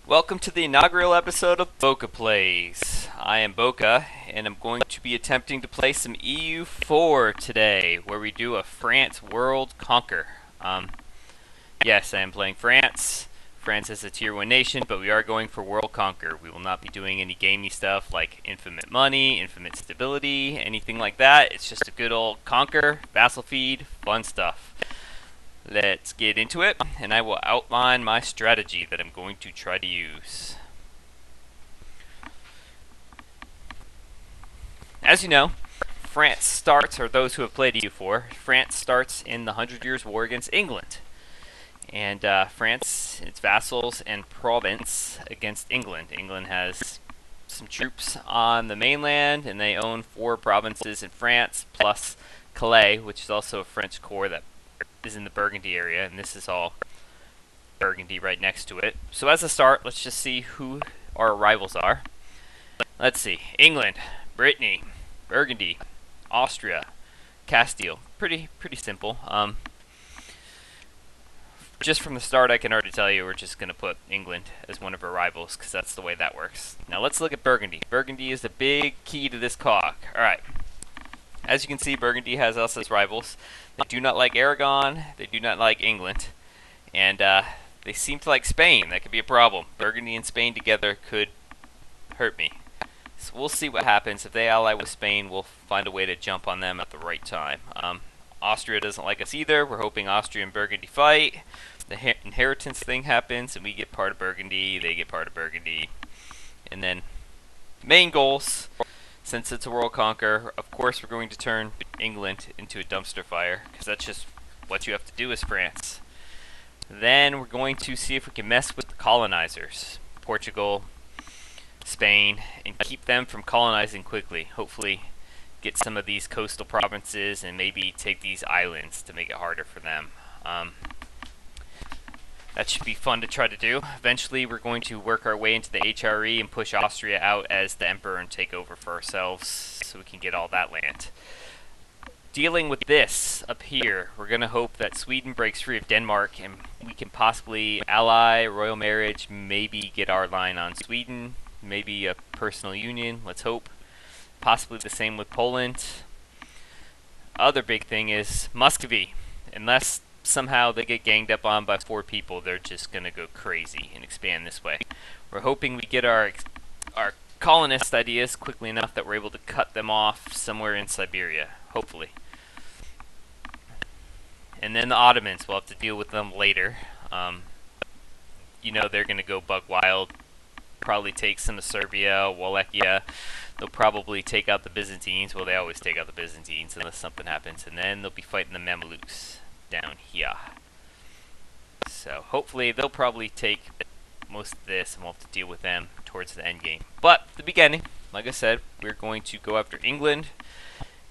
Welcome to the inaugural episode of Boca Plays. I am Boca, and I'm going to be attempting to play some EU4 today, where we do a France World Conquer. Yes, I am playing France. France is a Tier 1 nation, but we are going for World Conquer. We will not be doing any gamey stuff like infinite money, infinite stability, anything like that. It's just a good old conquer, vassal feed, fun stuff. Let's get into it, and I will outline my strategy that I'm going to try to use. As you know, France starts, or those who have played EU4, France starts in the 100 Years' War against England. And France, its vassals and province against England. England has some troops on the mainland, and they own 4 provinces in France, plus Calais, which is also a French corps that is in the Burgundy area, and this is all Burgundy right next to it. So as a start, let's just see who our rivals are. Let's see. England, Brittany, Burgundy, Austria, Castile. Pretty simple. Just from the start, I can already tell you we're just going to put England as one of our rivals, because that's the way that works. Now let's look at Burgundy. Burgundy is the big key to this cog. Alright. As you can see, Burgundy has us as rivals. They do not like Aragon, they do not like England, and they seem to like Spain. That could be a problem. Burgundy and Spain together could hurt me. So we'll see what happens. If they ally with Spain, we'll find a way to jump on them at the right time. Austria doesn't like us either. We're hoping Austria and Burgundy fight. The inheritance thing happens, and we get part of Burgundy, they get part of Burgundy. And then, main goals. Since it's a world conquer, of course we're going to turn England into a dumpster fire, because that's just what you have to do as France. Then we're going to see if we can mess with the colonizers, Portugal, Spain, and keep them from colonizing quickly. Hopefully get some of these coastal provinces and maybe take these islands to make it harder for them. That should be fun to try to do. Eventually, we're going to work our way into the HRE and push Austria out as the emperor and take over for ourselves so we can get all that land. Dealing with this up here, we're going to hope that Sweden breaks free of Denmark and we can possibly ally, royal marriage, maybe get our line on Sweden, maybe a personal union, let's hope. Possibly the same with Poland. Other big thing is Muscovy. Unless somehow they get ganged up on by 4 people, they're just going to go crazy and expand this way. We're hoping we get our colonist ideas quickly enough that we're able to cut them off somewhere in Siberia, hopefully. And then the Ottomans, we'll have to deal with them later. You know they're going to go bug wild, probably take some of Serbia, Wallachia. They'll probably take out the Byzantines. Well, they always take out the Byzantines unless something happens. And then they'll be fighting the Mamelukes down here. So hopefully they'll probably take most of this and we'll have to deal with them towards the end game. But at the beginning, like I said, we're going to go after England,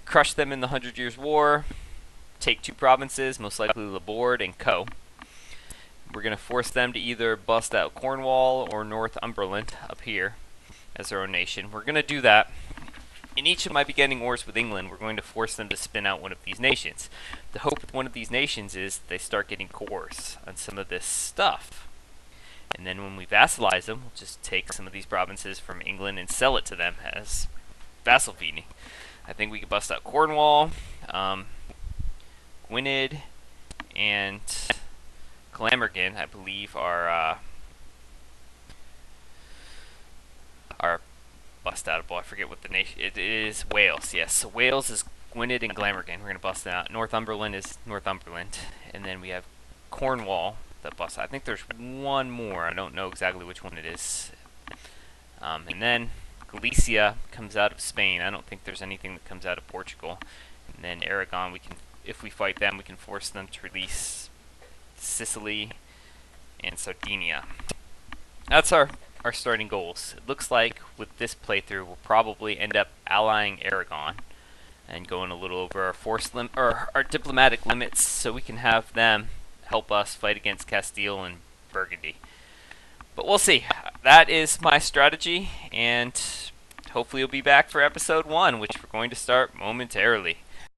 crush them in the 100 Years' War, take 2 provinces, most likely Laborde and Co. We're going to force them to either bust out Cornwall or Northumberland up here as their own nation. We're going to do that. In each of my beginning wars with England, we're going to force them to spin out one of these nations. The hope with one of these nations is they start getting cores on some of this stuff. And then when we vassalize them, we'll just take some of these provinces from England and sell it to them as vassal feeding. I think we could bust out Cornwall, Gwynedd, and Glamorgan, I believe, are bust outable. I forget what the nation. It is Wales. Yes, so Wales is Gwynedd and Glamorgan. We're gonna bust them out. Northumberland is Northumberland, and then we have Cornwall that busts out. I think there's one more. I don't know exactly which one it is. And then Galicia comes out of Spain. I don't think there's anything that comes out of Portugal. And then Aragon, we can, if we fight them, we can force them to release Sicily and Sardinia. That's our starting goals. It looks like with this playthrough we'll probably end up allying Aragon and going a little over our force or our diplomatic limits so we can have them help us fight against Castile and Burgundy. But we'll see. That is my strategy, and hopefully you'll be back for episode 1, which we're going to start momentarily.